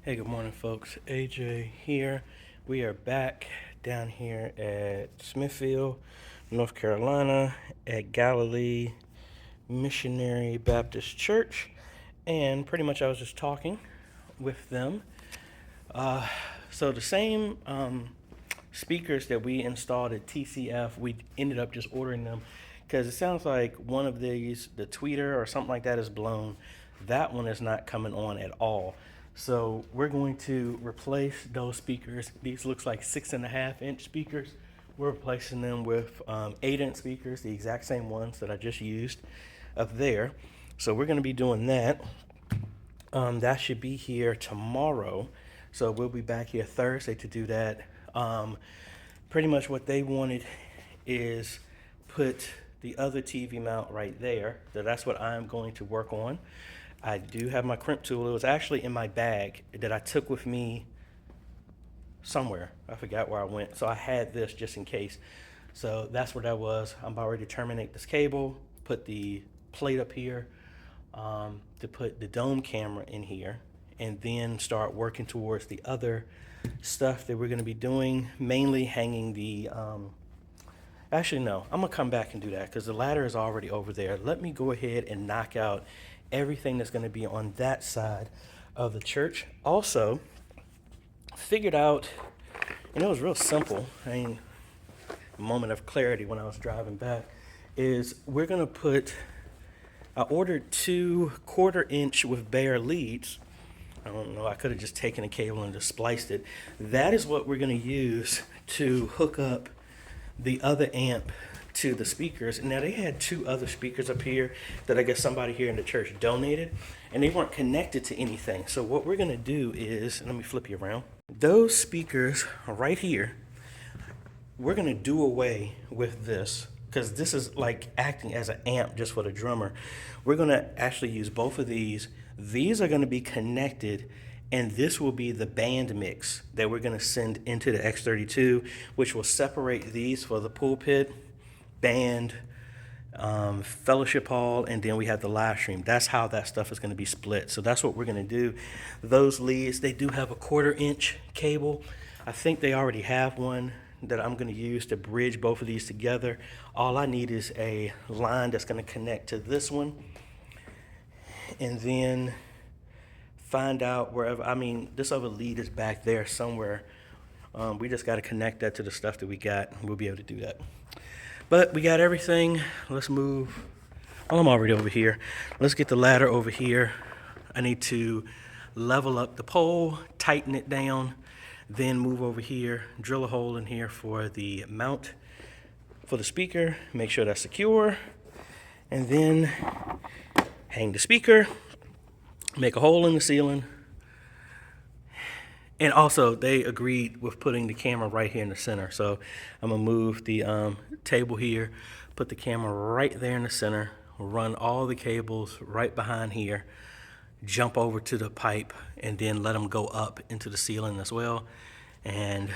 Hey, good morning, folks. AJ here. We are back down here at Smithfield, North Carolina, at Galilee Missionary Baptist Church, and pretty much I was just talking with them. So the same speakers that we installed at TCF, we ended up just ordering them because it sounds like one of these, the tweeter or something like that, is blown. That one is not coming on at all. So we're going to replace those speakers. These looks like 6.5-inch speakers. We're replacing them with 8-inch speakers, the exact same ones that I just used up there. So we're going to be doing that. That should be here tomorrow. So we'll be back here Thursday to do that. Pretty much what they wanted is put the other TV mount right there. So that's what I'm going to work on. I do have my crimp tool. It was actually in my bag that I took with me somewhere. I forgot where I went. So I had this just in case. So that's what that was. I'm about ready to terminate this cable, put the plate up here, to put the dome camera in here, and then start working towards the other stuff that we're going to be doing, mainly hanging the actually no, I'm gonna come back and do that because the ladder is already over there. Let me go ahead and knock out everything that's going to be on that side of the church. Also figured out, and it was real simple, I mean, a moment of clarity when I was driving back, is we're going to put, I ordered 2 1/4-inch with bare leads. I don't know, I could have just taken a cable and just spliced it. That is what we're going to use to hook up the other amp to the speakers. Now they had 2 other speakers up here that I guess somebody here in the church donated, and they weren't connected to anything. So what we're going to do is, let me flip you around. Those speakers right here, we're going to do away with this because this is like acting as an amp just for the drummer. We're going to actually use both of these. These are going to be connected, and this will be the band mix that we're going to send into the X32, which will separate these for the pulpit, band, fellowship hall, and then we have the live stream. That's how that stuff is going to be split. So that's what we're going to do. Those leads, they do have a 1/4-inch cable. I think they already have one that I'm going to use to bridge both of these together. All I need is a line that's going to connect to this one, and then find out wherever, I mean, this other lead is back there somewhere. We just got to connect that to the stuff that we got, and we'll be able to do that. But we got everything. Let's move. Well, I'm already over here. Let's get the ladder over here. I need to level up the pole, tighten it down, then move over here, drill a hole in here for the mount for the speaker, make sure that's secure, and then hang the speaker, make a hole in the ceiling. And also, they agreed with putting the camera right here in the center. So I'm going to move the table here, put the camera right there in the center, run all the cables right behind here, jump over to the pipe, and then let them go up into the ceiling as well. And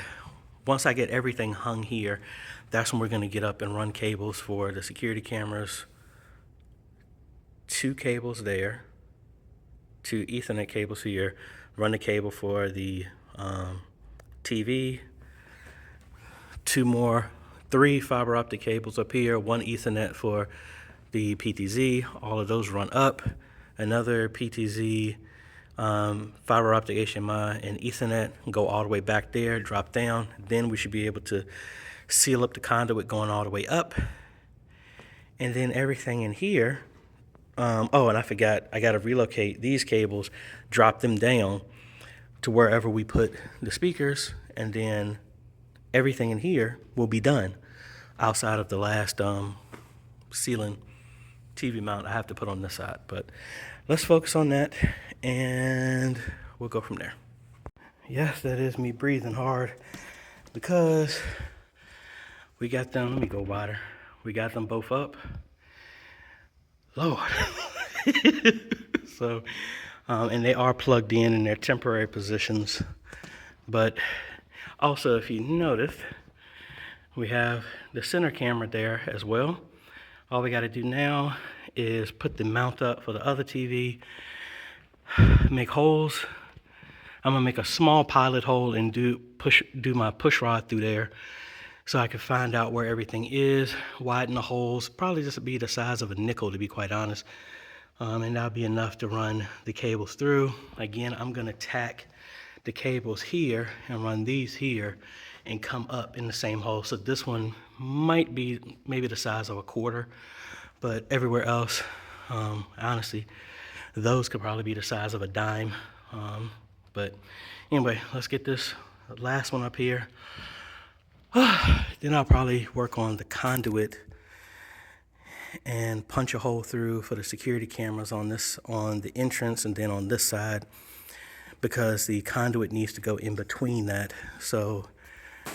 once I get everything hung here, that's when we're going to get up and run cables for the security cameras. 2 cables there, 2 Ethernet cables here, run the cable for the TV, 3 fiber optic cables up here, 1 Ethernet for the PTZ. All of those run up. Another PTZ, fiber optic HMI, and Ethernet go all the way back there, drop down. Then we should be able to seal up the conduit going all the way up. And then everything in here, oh, and I forgot, I got to relocate these cables, drop them down to wherever we put the speakers, and then everything in here will be done outside of the last ceiling TV mount I have to put on this side. But let's focus on that, and we'll go from there. Yes, that is me breathing hard because we got them, let me go wider. We got them both up. Lord. So, and they are plugged in their temporary positions. But also, if you notice, we have the center camera there as well. All we got to do now is put the mount up for the other TV, make holes I'm gonna make a small pilot hole and do my push rod through there so I can find out where everything is, widen the holes, probably just be the size of a nickel to be quite honest. And that'll be enough to run the cables through. Again, I'm gonna tack the cables here and run these here and come up in the same hole. So this one might be maybe the size of a quarter, but everywhere else, honestly, those could probably be the size of a dime. But anyway, let's get this last one up here. Then I'll probably work on the conduit and punch a hole through for the security cameras on the entrance and then on this side, because the conduit needs to go in between that. So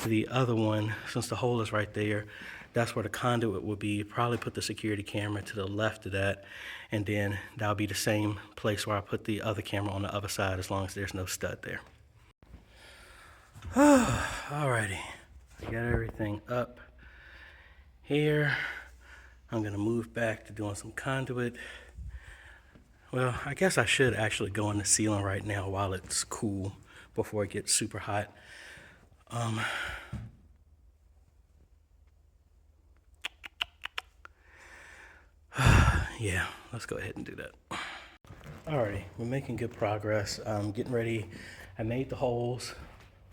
the other one, since the hole is right there, that's where the conduit will be. Probably put the security camera to the left of that, and then that'll be the same place where I put the other camera on the other side, as long as there's no stud there. Alrighty, I got everything up here. I'm gonna move back to doing some conduit. Well, I guess I should actually go in the ceiling right now while it's cool before it gets super hot. Yeah, let's go ahead and do that. Alrighty, we're making good progress. I'm getting ready. I made the holes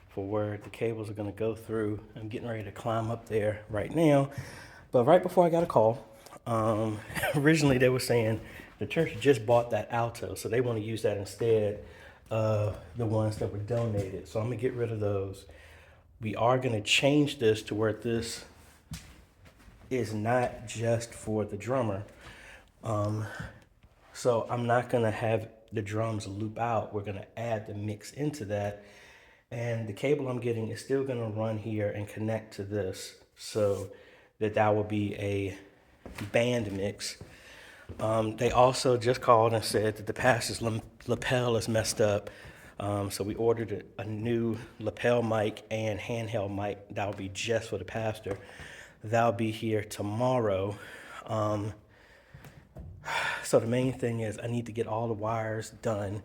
for where the cables are gonna go through. I'm getting ready to climb up there right now. But right before I got a call, originally they were saying the church just bought that Alto, so they want to use that instead of the ones that were donated. So I'm gonna get rid of those. We are gonna change this to where this is not just for the drummer. So I'm not gonna have the drums loop out. We're gonna add the mix into that. And the cable I'm getting is still gonna run here and connect to this, so that will be a band mix. They also just called and said that the pastor's lapel is messed up. So we ordered a new lapel mic and handheld mic that'll be just for the pastor. That'll be here tomorrow. So the main thing is I need to get all the wires done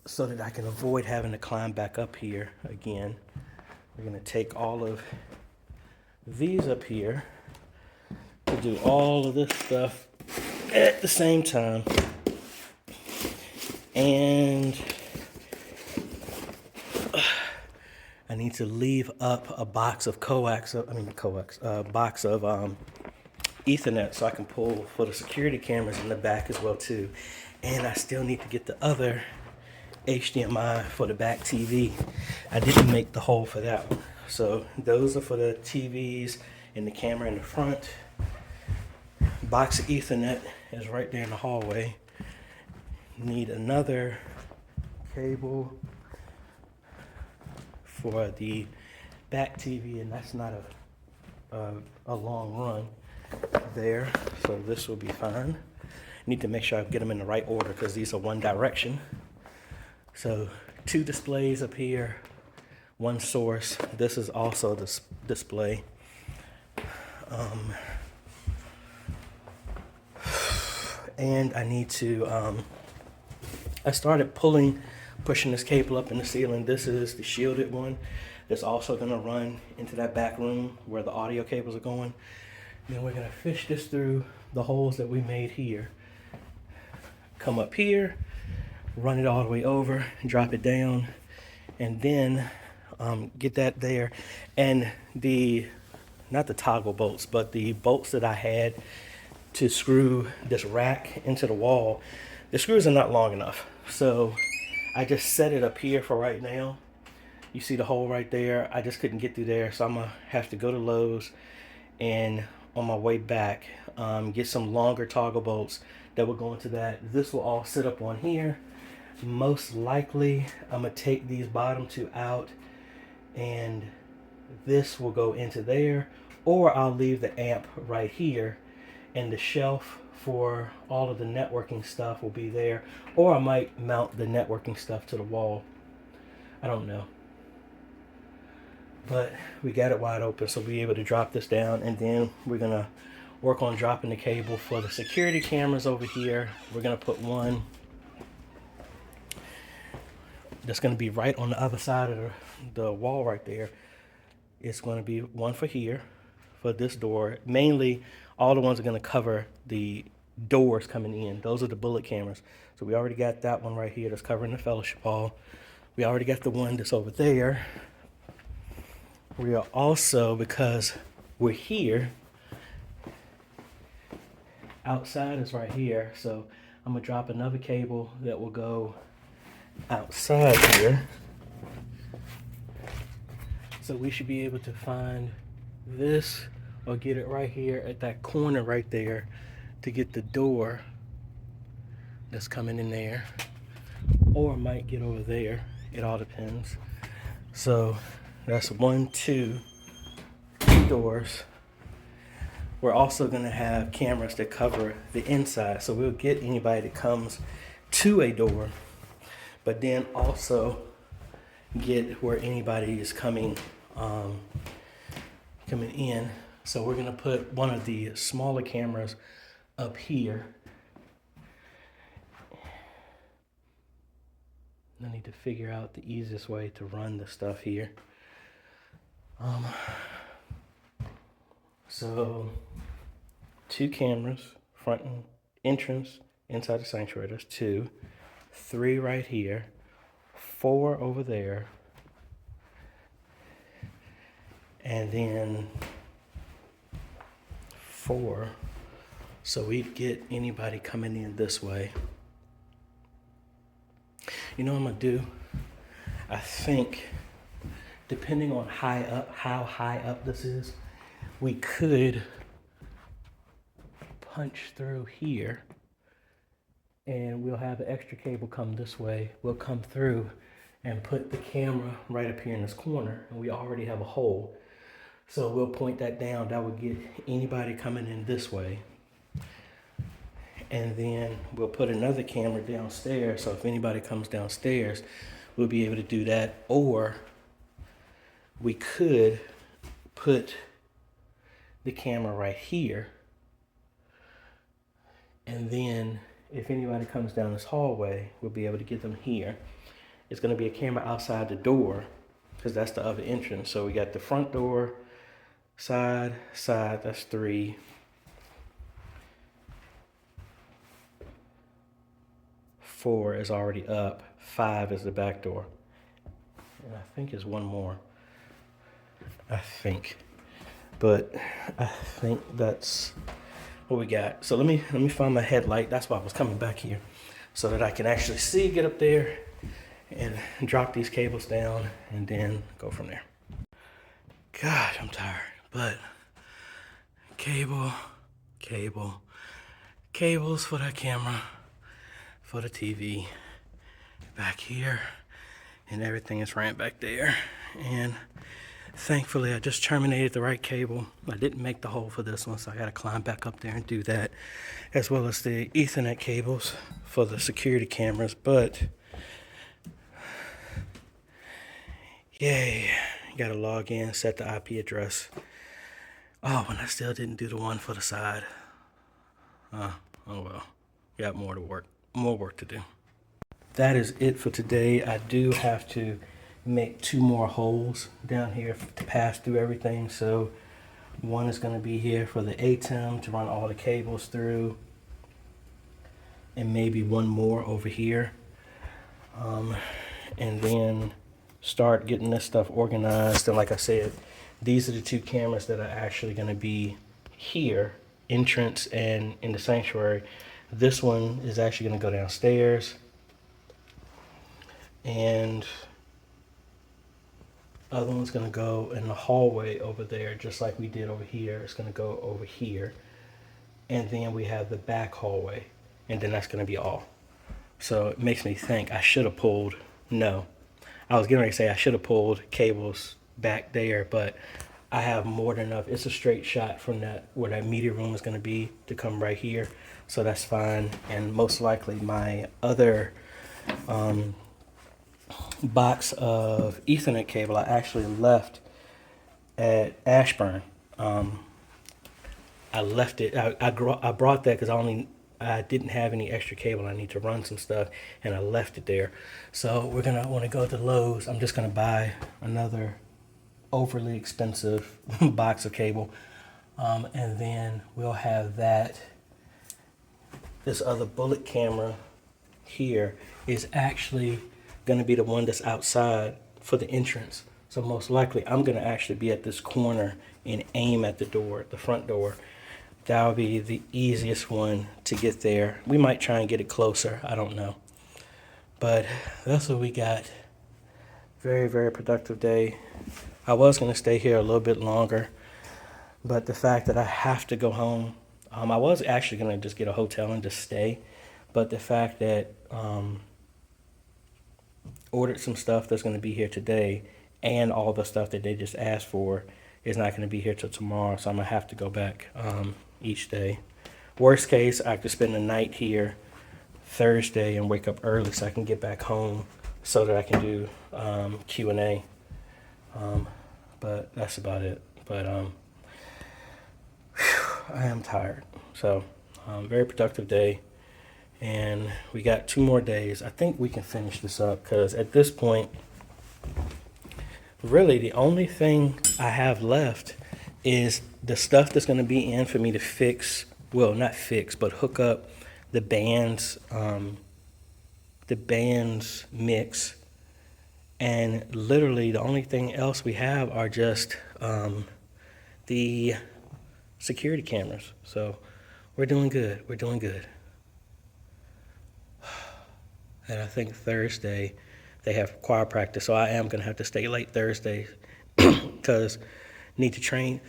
so that I can avoid having to climb back up here again. We're gonna take all of these up here to do all of this stuff at the same time. And I need to leave up a box of box of Ethernet so I can pull for the security cameras in the back as well too. And I still need to get the other HDMI for the back TV. I didn't make the hole for that one. So those are for the TVs and the camera in the front. Box of Ethernet is right there in the hallway. Need another cable for the back TV, and that's not a long run there, so this will be fine. Need to make sure I get them in the right order because these are one direction. So 2 displays up here, 1 source. This is also the display. And I need to, I started pushing this cable up in the ceiling. This is the shielded one that's also gonna run into that back room where the audio cables are going. Then we're gonna fish this through the holes that we made here. Come up here, run it all the way over, drop it down, and then get that there. And not the toggle bolts, but the bolts that I had to screw this rack into the wall, the screws are not long enough. So I just set it up here for right now. You see the hole right there. I just couldn't get through there, so I'm gonna have to go to Lowe's and on my way back get some longer toggle bolts that will go into that. This will all sit up on here. Most likely I'm gonna take these bottom 2 out and this will go into there, or I'll leave the amp right here and the shelf for all of the networking stuff will be there, or I might mount the networking stuff to the wall. I don't know. But we got it wide open, so we'll be able to drop this down, and then we're gonna work on dropping the cable for the security cameras over here. We're gonna put one that's going to be right on the other side of the wall right there. It's going to be one for here, for this door. Mainly, all the ones are going to cover the doors coming in. Those are the bullet cameras. So we already got that one right here that's covering the fellowship hall. We already got the one that's over there. We are also, because we're here, outside is right here. So I'm going to drop another cable that will go outside here. So we should be able to find this or get it right here at that corner right there to get the door that's coming in there, or might get over there. It all depends. So that's 1, 2 doors. We're also going to have cameras that cover the inside, so we'll get anybody that comes to a door, but then also get where anybody is coming in. So we're going to put one of the smaller cameras up here. I need to figure out the easiest way to run the stuff here. So 2 cameras, front and entrance, inside the sanctuary. There's 2, 3 right here, 4 over there, and then 4. So we'd get anybody coming in this way. You know what I'm gonna do? I think, depending on how high up this is, we could punch through here, and we'll have an extra cable come this way. We'll come through and put the camera right up here in this corner, and we already have a hole. So we'll point that down. That would get anybody coming in this way. And then we'll put another camera downstairs, so if anybody comes downstairs, we'll be able to do that. Or we could put the camera right here, and then if anybody comes down this hallway, we'll be able to get them here. It's going to be a camera outside the door, because that's the other entrance. So we got the front door, side, that's 3. 4 is already up. 5 is the back door. And I think there's one more. I think. But I think that's what we got. So let me find my headlight. That's why I was coming back here, so that I can actually see, get up there and drop these cables down and then go from there. God, I'm tired. But cables for that camera, for the TV back here, and everything is right back there. And thankfully I just terminated the right cable. I didn't make the hole for this one, so I gotta climb back up there and do that, as well as the Ethernet cables for the security cameras. But yay, gotta log in, set the IP address. Oh, and I still didn't do the one for the side. Oh well, got more work to do. That is it for today. I do have to make 2 more holes down here to pass through everything. So one is going to be here for the ATEM to run all the cables through, and maybe one more over here, and then start getting this stuff organized. And like I said, these are the 2 cameras that are actually going to be here, entrance and in the sanctuary. This one is actually going to go downstairs, and other one's going to go in the hallway over there, just like we did over here. It's going to go over here, and then we have the back hallway, and then that's going to be all. So it makes me think I should have pulled, no, I was getting ready to say I should have pulled cables back there, but I have more than enough. It's a straight shot from that where that media room is going to be to come right here, so that's fine. And most likely my other box of Ethernet cable I actually left at Ashburn. I left it. I brought that because I I didn't have any extra cable. I need to run some stuff, and I left it there. So we're gonna want to go to Lowe's. I'm just gonna buy another overly expensive box of cable, and then we'll have that. This other bullet camera here is actually gonna be the one that's outside for the entrance. So most likely I'm gonna actually be at this corner and aim at the door, the front door. That'll be the easiest one to get there. We might try and get it closer, I don't know. But that's what we got. Very, very productive day. I was gonna stay here a little bit longer, but the fact that I have to go home, I was actually gonna just get a hotel and just stay, but the fact that ordered some stuff that's gonna be here today, and all the stuff that they just asked for is not gonna be here till tomorrow, so I'm gonna have to go back each day. Worst case, I could spend the night here Thursday and wake up early so I can get back home so that I can do Q&A. But that's about it. But I am tired. So very productive day. And we got 2 more days. I think we can finish this up because at this point, really the only thing I have left is the stuff that's going to be in for me to fix, well, not fix, but hook up the band's mix. And literally the only thing else we have are just the security cameras. So we're doing good. We're doing good. And I think Thursday they have choir practice, so I am going to have to stay late Thursday because need to train,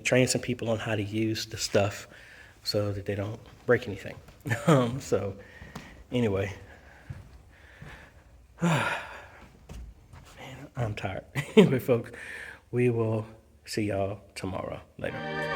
train some people on how to use the stuff so that they don't break anything. So anyway, man, I'm tired. Anyway, folks, we will see y'all tomorrow. Later.